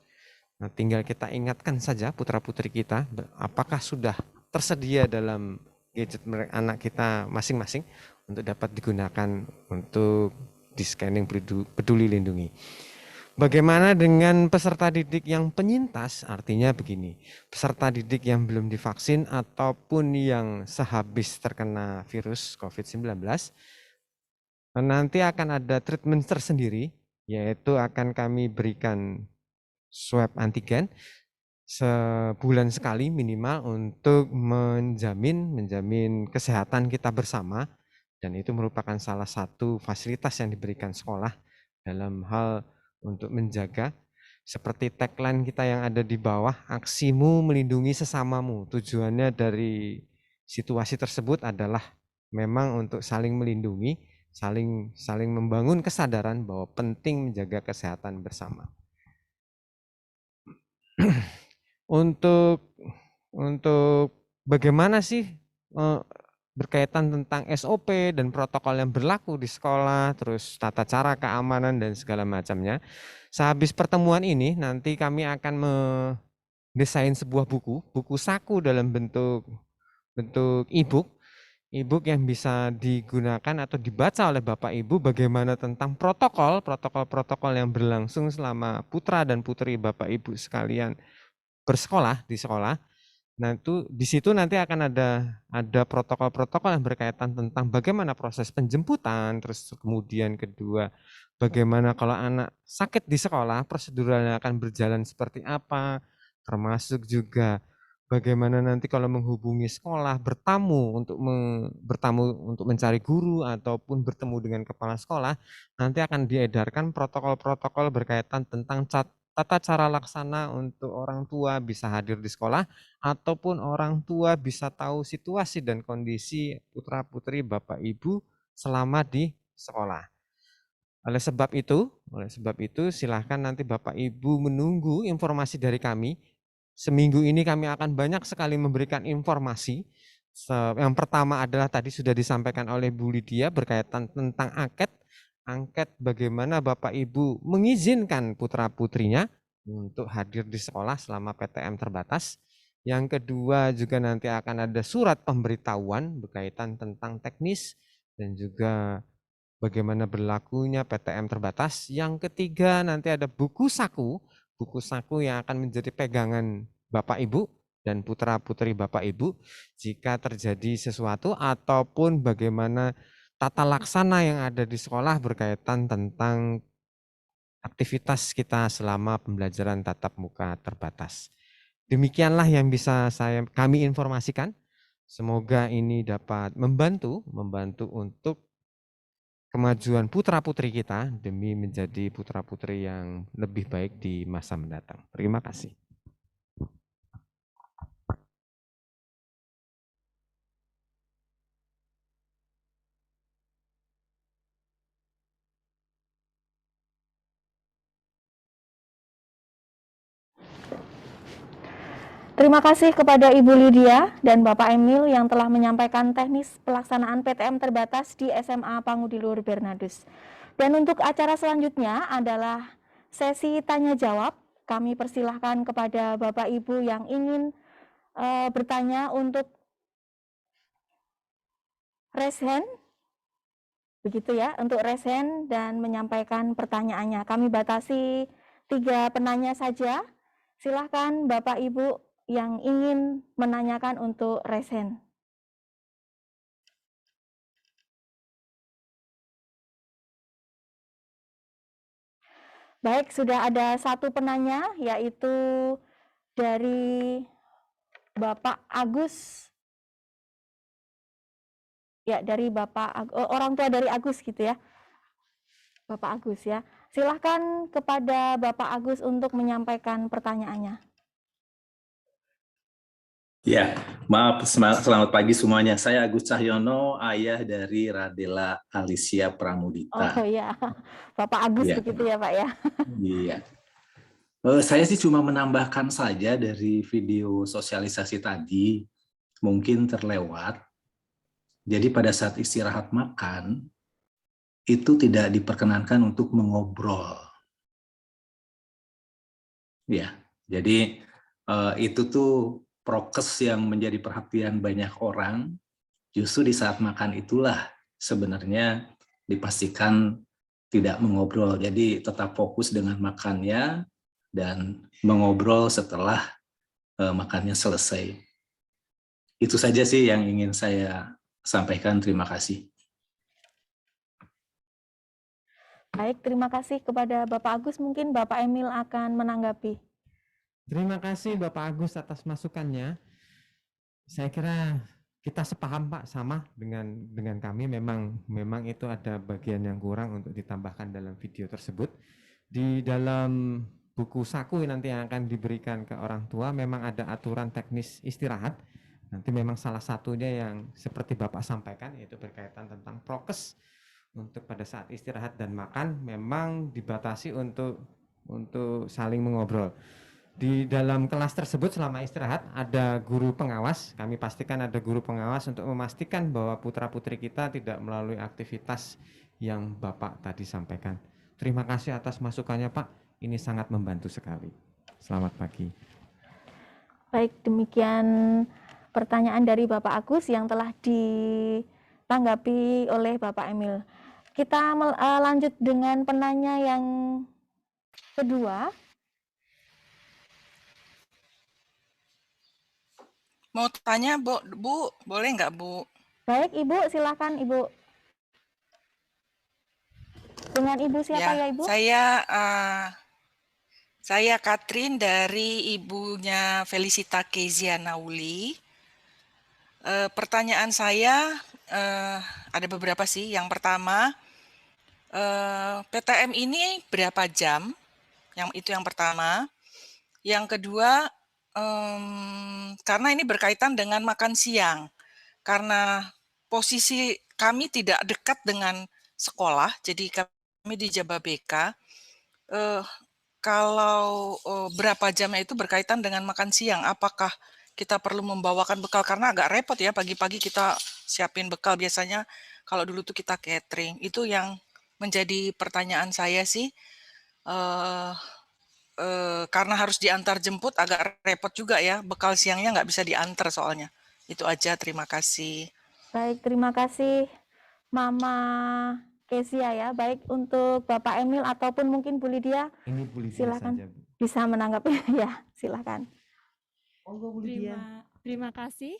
Nah, tinggal kita ingatkan saja putra-putri kita apakah sudah tersedia dalam gadget anak kita masing-masing untuk dapat digunakan untuk di scanning Peduli Lindungi. Bagaimana dengan peserta didik yang penyintas? Artinya begini, peserta didik yang belum divaksin ataupun yang sehabis terkena virus COVID-19, nanti akan ada treatment tersendiri, yaitu akan kami berikan swab antigen sebulan sekali minimal untuk menjamin kesehatan kita bersama, dan itu merupakan salah satu fasilitas yang diberikan sekolah dalam hal untuk menjaga, seperti tagline kita yang ada di bawah, aksimu melindungi sesamamu. Tujuannya dari situasi tersebut adalah memang untuk saling melindungi, saling membangun kesadaran bahwa penting menjaga kesehatan bersama. Untuk bagaimana sih berkaitan tentang SOP dan protokol yang berlaku di sekolah, terus tata cara keamanan dan segala macamnya. Sehabis pertemuan ini nanti kami akan mendesain sebuah buku saku dalam bentuk e-book yang bisa digunakan atau dibaca oleh Bapak Ibu bagaimana tentang protokol yang berlangsung selama putra dan putri Bapak Ibu sekalian bersekolah di sekolah. Nah, itu di situ nanti akan ada protokol-protokol yang berkaitan tentang bagaimana proses penjemputan, terus kemudian kedua bagaimana kalau anak sakit di sekolah prosedurnya akan berjalan seperti apa, termasuk juga bagaimana nanti kalau menghubungi sekolah, bertamu untuk mencari guru ataupun bertemu dengan kepala sekolah, nanti akan diedarkan protokol-protokol berkaitan tentang tata cara laksana untuk orang tua bisa hadir di sekolah ataupun orang tua bisa tahu situasi dan kondisi putra-putri Bapak Ibu selama di sekolah. Oleh sebab itu silahkan nanti Bapak Ibu menunggu informasi dari kami. Seminggu ini kami akan banyak sekali memberikan informasi. Yang pertama adalah tadi sudah disampaikan oleh Bu Lydia berkaitan tentang angket bagaimana Bapak Ibu mengizinkan putra-putrinya untuk hadir di sekolah selama PTM terbatas. Yang kedua juga nanti akan ada surat pemberitahuan berkaitan tentang teknis dan juga bagaimana berlakunya PTM terbatas. Yang ketiga nanti ada buku saku yang akan menjadi pegangan Bapak Ibu dan putra-putri Bapak Ibu jika terjadi sesuatu ataupun bagaimana tata laksana yang ada di sekolah berkaitan tentang aktivitas kita selama pembelajaran tatap muka terbatas. Demikianlah yang bisa kami informasikan. Semoga ini dapat membantu untuk kemajuan putra-putri kita demi menjadi putra-putri yang lebih baik di masa mendatang. Terima kasih. Terima kasih kepada Ibu Lydia dan Bapak Emil yang telah menyampaikan teknis pelaksanaan PTM terbatas di SMA Pangudi Luhur Bernadus. Dan untuk acara selanjutnya adalah sesi tanya jawab. Kami persilahkan kepada Bapak Ibu yang ingin bertanya untuk raise hand, begitu ya, untuk raise hand dan menyampaikan pertanyaannya. Kami batasi 3 penanya saja. Silahkan Bapak Ibu yang ingin menanyakan untuk raise hand. Baik, sudah ada 1 penanya, yaitu dari Bapak Agus. Ya, dari orang tua dari Agus gitu ya. Bapak Agus ya. Silahkan kepada Bapak Agus untuk menyampaikan pertanyaannya. Ya, Maaf, selamat pagi semuanya. Saya Agus Cahyono, ayah dari Radela Alicia Pramudita. Oh ya, Bapak Agus Iya. begitu ya Pak ya. Iya. Saya sih cuma menambahkan saja dari video sosialisasi tadi, mungkin terlewat. Jadi pada saat istirahat makan, itu tidak diperkenankan untuk mengobrol. Ya, jadi itu tuh prokes yang menjadi perhatian banyak orang. Justru di saat makan itulah sebenarnya dipastikan tidak mengobrol. Jadi tetap fokus dengan makannya dan mengobrol setelah makannya selesai. Itu saja sih yang ingin saya sampaikan. Terima kasih. Baik, terima kasih kepada Bapak Agus. Mungkin Bapak Emil akan menanggapi. Terima kasih Bapak Agus atas masukannya. Saya kira kita sepaham Pak sama dengan kami. Memang itu ada bagian yang kurang untuk ditambahkan dalam video tersebut. Di dalam buku saku nanti yang akan diberikan ke orang tua memang ada aturan teknis istirahat. Nanti memang salah satunya yang seperti Bapak sampaikan yaitu berkaitan tentang prokes untuk pada saat istirahat dan makan memang dibatasi untuk saling mengobrol. Di dalam kelas tersebut selama istirahat ada guru pengawas. Kami pastikan ada guru pengawas untuk memastikan bahwa putra-putri kita tidak melalui aktivitas yang Bapak tadi sampaikan. Terima kasih atas masukannya Pak. Ini sangat membantu sekali. Selamat pagi. Baik, demikian pertanyaan dari Bapak Agus yang telah ditanggapi oleh Bapak Emil. Kita lanjut dengan penanya yang kedua. Mau tanya, Bu, boleh nggak, Bu? Baik, Ibu, silakan Ibu. Dengan Ibu siapa ya, Ibu? Saya Katrin dari ibunya Felicita Kezia Nauli. Pertanyaan saya ada beberapa sih. Yang pertama, PTM ini berapa jam? Itu yang pertama. Yang kedua, karena ini berkaitan dengan makan siang. Karena posisi kami tidak dekat dengan sekolah, jadi kami di Jababeka. Kalau berapa jamnya itu berkaitan dengan makan siang, apakah kita perlu membawakan bekal? Karena agak repot ya, pagi-pagi kita siapin bekal. Biasanya kalau dulu tuh kita catering. Itu yang menjadi pertanyaan saya sih. Karena harus diantar jemput agak repot juga ya, bekal siangnya nggak bisa diantar soalnya. Itu aja, terima kasih. Baik, terima kasih Mama Kezia ya. Baik, untuk Bapak Emil ataupun mungkin Bu Lydia, Ini Bu Lydia silakan saja, Bu. bisa menanggapi ya, silakan. Terima kasih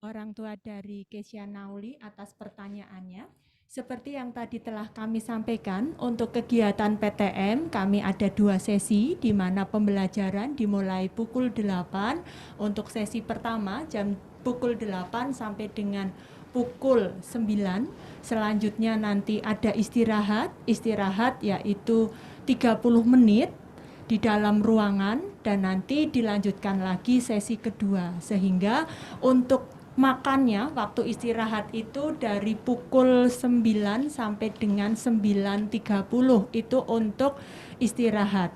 orang tua dari Kezia Nauli atas pertanyaannya. Seperti yang tadi telah kami sampaikan, untuk kegiatan PTM kami ada 2 sesi di mana pembelajaran dimulai pukul 8 untuk sesi pertama jam pukul 8 sampai dengan pukul 9. Selanjutnya nanti ada istirahat yaitu 30 menit di dalam ruangan dan nanti dilanjutkan lagi sesi kedua. Sehingga untuk makannya waktu istirahat itu dari pukul 9 sampai dengan 9.30 itu untuk istirahat.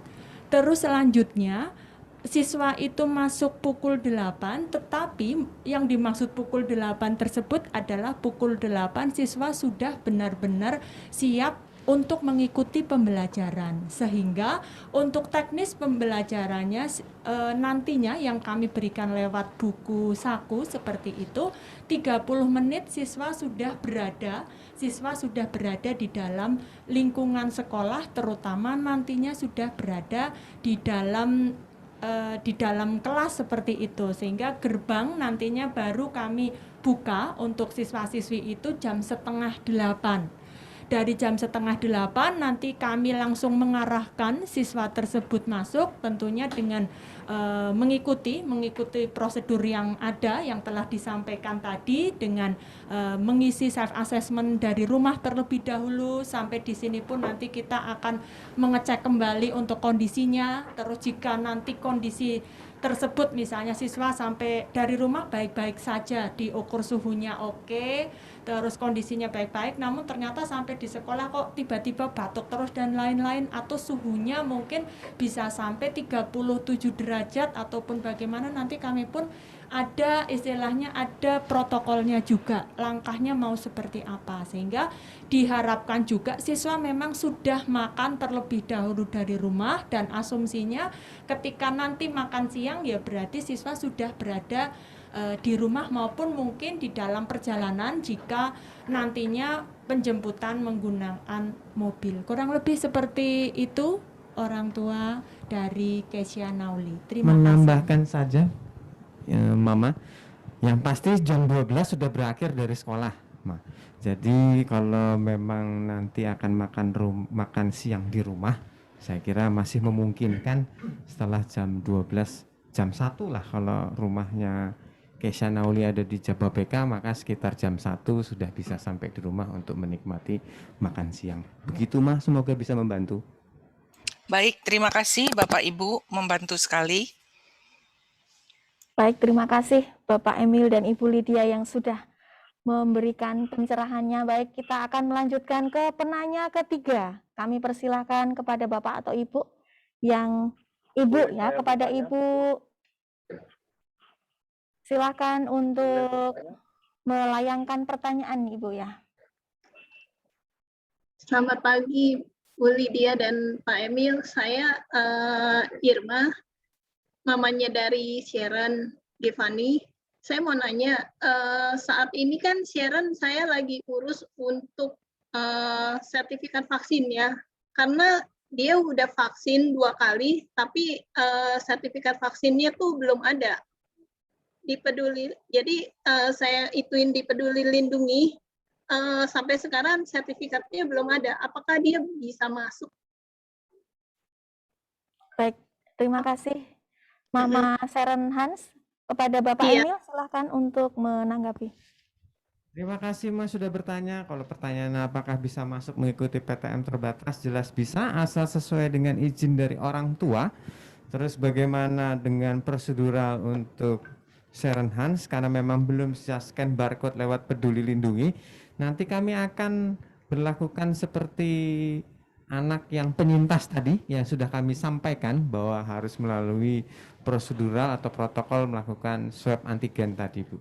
Terus selanjutnya siswa itu masuk pukul 8, tetapi yang dimaksud pukul 8 tersebut adalah pukul 8 siswa sudah benar-benar siap untuk mengikuti pembelajaran, sehingga untuk teknis pembelajarannya nantinya yang kami berikan lewat buku saku seperti itu, 30 menit siswa sudah berada di dalam lingkungan sekolah, terutama nantinya sudah berada di dalam kelas seperti itu, sehingga gerbang nantinya baru kami buka untuk siswa-siswi itu jam 7:30. Dari jam 7:30 nanti kami langsung mengarahkan siswa tersebut masuk, tentunya dengan mengikuti prosedur yang ada yang telah disampaikan tadi, dengan mengisi self assessment dari rumah terlebih dahulu. Sampai di sini pun nanti kita akan mengecek kembali untuk kondisinya. Terus jika nanti kondisi tersebut, misalnya siswa sampai dari rumah baik-baik saja, diukur suhunya oke, terus kondisinya baik-baik, namun ternyata sampai di sekolah kok tiba-tiba batuk terus dan lain-lain, atau suhunya mungkin bisa sampai 37 derajat ataupun bagaimana, nanti kami pun ada istilahnya, ada protokolnya juga, langkahnya mau seperti apa, sehingga diharapkan juga siswa memang sudah makan terlebih dahulu dari rumah, dan asumsinya ketika nanti makan siang ya berarti siswa sudah berada di rumah maupun mungkin di dalam perjalanan jika nantinya penjemputan menggunakan mobil. Kurang lebih seperti itu orang tua dari Kesia Nauli. Terima kasih. Menambahkan saja, Mama, yang pasti jam 12 sudah berakhir dari sekolah, Ma. Jadi kalau memang nanti akan makan siang di rumah, saya kira masih memungkinkan setelah jam 12, jam 1 lah kalau rumahnya Kesia Nauli ada di Jababeka, maka sekitar jam 1 sudah bisa sampai di rumah untuk menikmati makan siang. Begitu, Ma, semoga bisa membantu. Baik, terima kasih Bapak Ibu, membantu sekali. Baik, terima kasih Bapak Emil dan Ibu Lydia yang sudah memberikan pencerahannya. Baik, kita akan melanjutkan ke penanya ketiga. Kami persilahkan kepada Bapak atau Ibu yang Ibu ya, kepada Ibu silakan untuk melayangkan pertanyaan Ibu ya. Selamat pagi Bu Lydia dan Pak Emil. Saya Irma, mamanya dari Sharon Devani. Saya mau nanya, saat ini kan Sharon saya lagi urus untuk sertifikat vaksin ya, karena dia udah vaksin 2 kali, tapi sertifikat vaksinnya tuh belum ada di Peduli. Jadi saya ituin di Peduli Lindungi, sampai sekarang sertifikatnya belum ada. Apakah dia bisa masuk? Baik, terima kasih Mama Sharon Hans. Kepada Bapak Emil, silahkan untuk menanggapi. Terima kasih, Mas, sudah bertanya. Kalau pertanyaannya apakah bisa masuk mengikuti PTM terbatas, jelas bisa, asal sesuai dengan izin dari orang tua. Terus bagaimana dengan prosedural untuk Sharon Hans, karena memang belum bisa scan barcode lewat Peduli Lindungi, nanti kami akan berlakukan seperti anak yang penyintas tadi yang sudah kami sampaikan bahwa harus melalui prosedural atau protokol melakukan swab antigen tadi, Bu.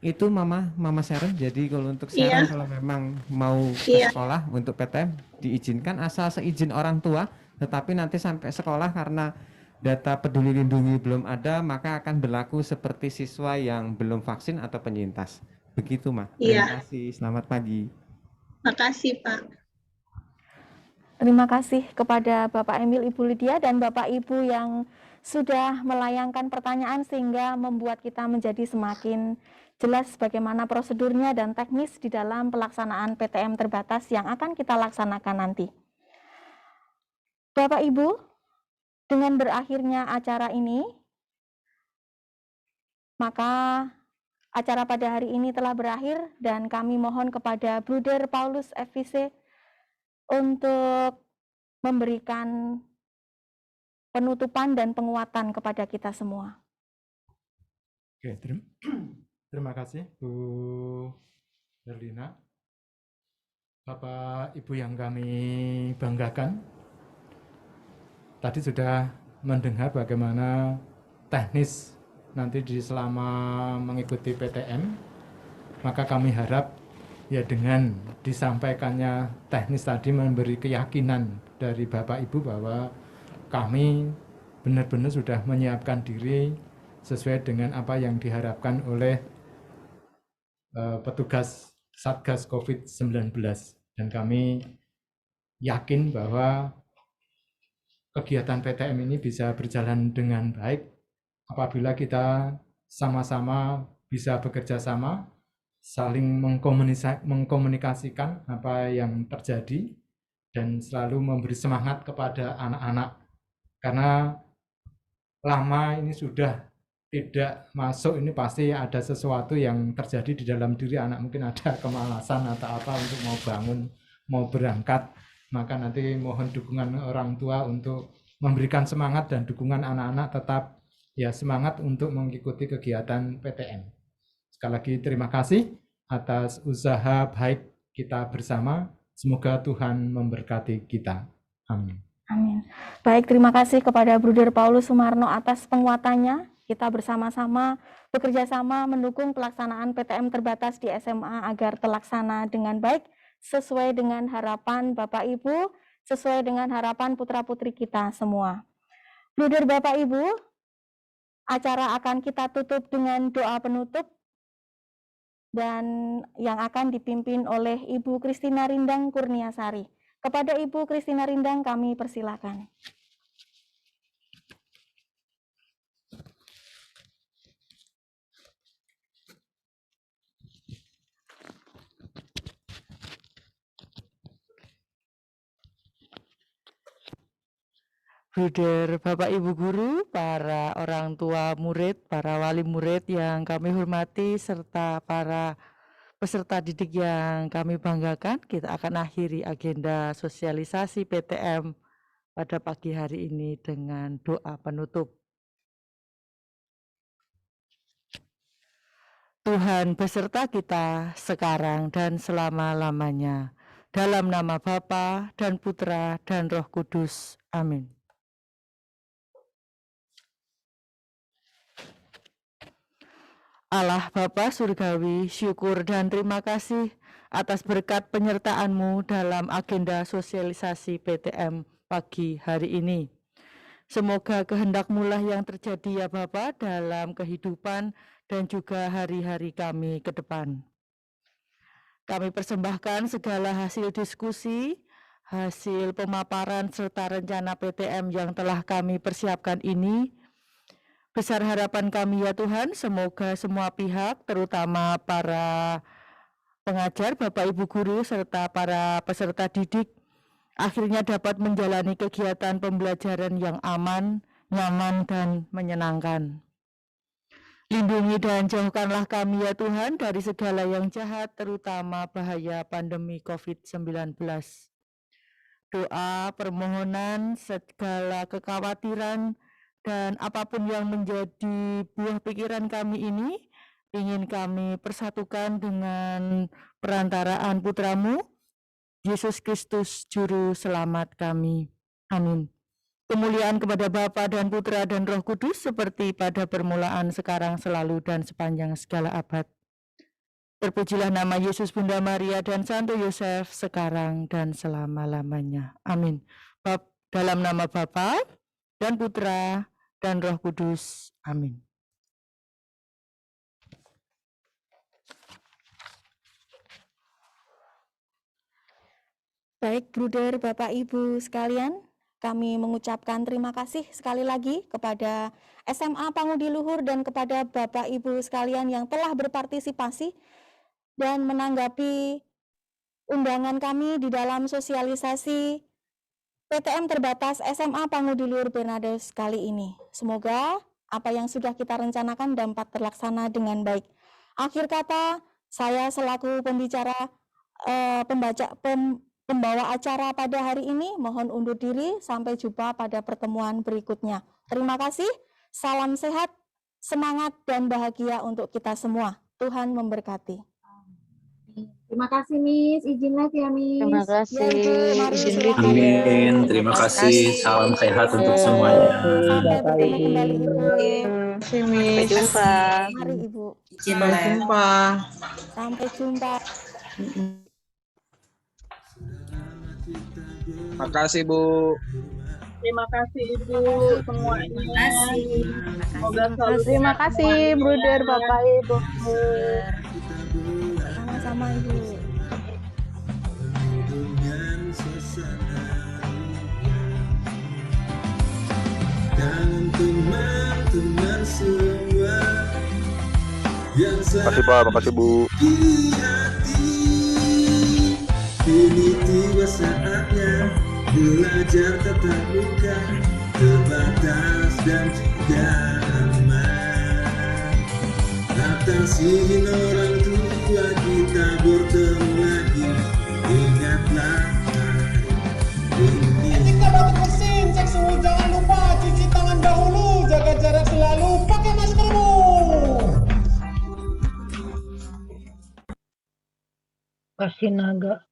Itu Mama Sharon. Jadi kalau untuk Sharon, kalau memang mau ke sekolah untuk PTM diizinkan asal seizin orang tua, tetapi nanti sampai sekolah karena data Peduli Lindungi belum ada, maka akan berlaku seperti siswa yang belum vaksin atau penyintas. Begitu, Ma. Terima kasih. Selamat pagi. Makasih, Pak. Terima kasih kepada Bapak Emil, Ibu Lydia, dan Bapak Ibu yang sudah melayangkan pertanyaan sehingga membuat kita menjadi semakin jelas bagaimana prosedurnya dan teknis di dalam pelaksanaan PTM terbatas yang akan kita laksanakan nanti. Bapak Ibu, dengan berakhirnya acara ini, maka acara pada hari ini telah berakhir dan kami mohon kepada Bruder Paulus FVC untuk memberikan penutupan dan penguatan kepada kita semua. Oke, terima kasih Bu Berlina. Bapak Ibu yang kami banggakan, tadi sudah mendengar bagaimana teknis nanti selama mengikuti PTM, maka kami harap ya dengan disampaikannya teknis tadi memberi keyakinan dari Bapak Ibu bahwa kami benar-benar sudah menyiapkan diri sesuai dengan apa yang diharapkan oleh petugas Satgas COVID-19. Dan kami yakin bahwa kegiatan PTM ini bisa berjalan dengan baik apabila kita sama-sama bisa bekerja sama, saling mengkomunikasikan apa yang terjadi, dan selalu memberi semangat kepada anak-anak. Karena lama ini sudah tidak masuk, ini pasti ada sesuatu yang terjadi di dalam diri anak, mungkin ada kemalasan atau apa untuk mau bangun, mau berangkat, maka nanti mohon dukungan orang tua untuk memberikan semangat dan dukungan anak-anak tetap ya semangat untuk mengikuti kegiatan PTM. Sekali lagi terima kasih atas usaha baik kita bersama. Semoga Tuhan memberkati kita. Amin. Amin. Baik, terima kasih kepada Bruder Paulus Sumarno atas penguatannya. Kita bersama-sama bekerja sama mendukung pelaksanaan PTM terbatas di SMA agar terlaksana dengan baik, sesuai dengan harapan Bapak Ibu, sesuai dengan harapan putra-putri kita semua. Bruder Bapak Ibu, acara akan kita tutup dengan doa penutup dan yang akan dipimpin oleh Ibu Kristina Rindang Kurniasari. Kepada Ibu Kristina Rindang kami persilakan. Bruder, Bapak Ibu Guru, para orang tua murid, para wali murid yang kami hormati, serta para peserta didik yang kami banggakan, kita akan akhiri agenda sosialisasi PTM pada pagi hari ini dengan doa penutup. Tuhan beserta kita sekarang dan selama-lamanya. Dalam nama Bapa dan Putra dan Roh Kudus. Amin. Allah Bapa Surgawi, syukur dan terima kasih atas berkat penyertaan-Mu dalam agenda sosialisasi PTM pagi hari ini. Semoga kehendak-Mu lah yang terjadi ya Bapa dalam kehidupan dan juga hari-hari kami ke depan. Kami persembahkan segala hasil diskusi, hasil pemaparan serta rencana PTM yang telah kami persiapkan ini. Besar harapan kami ya Tuhan, semoga semua pihak, terutama para pengajar, Bapak Ibu Guru, serta para peserta didik, akhirnya dapat menjalani kegiatan pembelajaran yang aman, nyaman, dan menyenangkan. Lindungi dan jauhkanlah kami ya Tuhan dari segala yang jahat, terutama bahaya pandemi COVID-19. Doa, permohonan, segala kekhawatiran, dan apapun yang menjadi buah pikiran kami ini, ingin kami persatukan dengan perantaraan Putra-Mu, Yesus Kristus, Juru Selamat kami. Amin. Kemuliaan kepada Bapa dan Putra dan Roh Kudus, seperti pada permulaan, sekarang, selalu, dan sepanjang segala abad. Terpujilah nama Yesus, Bunda Maria, dan Santo Yosef, sekarang dan selama-lamanya. Amin. Dalam nama Bapa dan Putra dan Roh Kudus. Amin. Baik, Bruder, Bapak, Ibu sekalian, kami mengucapkan terima kasih sekali lagi kepada SMA Pangudi Luhur dan kepada Bapak, Ibu sekalian yang telah berpartisipasi dan menanggapi undangan kami di dalam sosialisasi PTM terbatas SMA Pangudi Luhur Bernados kali ini. Semoga apa yang sudah kita rencanakan dapat terlaksana dengan baik. Akhir kata, saya selaku pembawa acara pada hari ini mohon undur diri, sampai jumpa pada pertemuan berikutnya. Terima kasih, salam sehat, semangat dan bahagia untuk kita semua. Tuhan memberkati. Terima kasih Miss, izin live ya Miss. Terima kasih. Amin. Terima kasih. Salam sehat untuk semuanya. Sampai bertemu kembali Ibu. Sampai jumpa. Mari Ibu. Sampai jumpa. Sampai jumpa. Makasih Bu. Terima kasih Ibu semuanya. Terima kasih. Semoga selalu Terima kasih Bruder, Bapak, Ibu. Sama-sama Ibu. Dan teman-teman semua yang Makasih Pak, makasih Bu. Ini tiba saatnya belajar tatap muka, terbatas dan juga aman. Atas izin orang tua kita bertemu lagi, ingatlah hari ini. Ketika batuk bersin, cek suhu, jangan lupa cuci tangan dahulu, jaga jarak selalu. Kasinaga.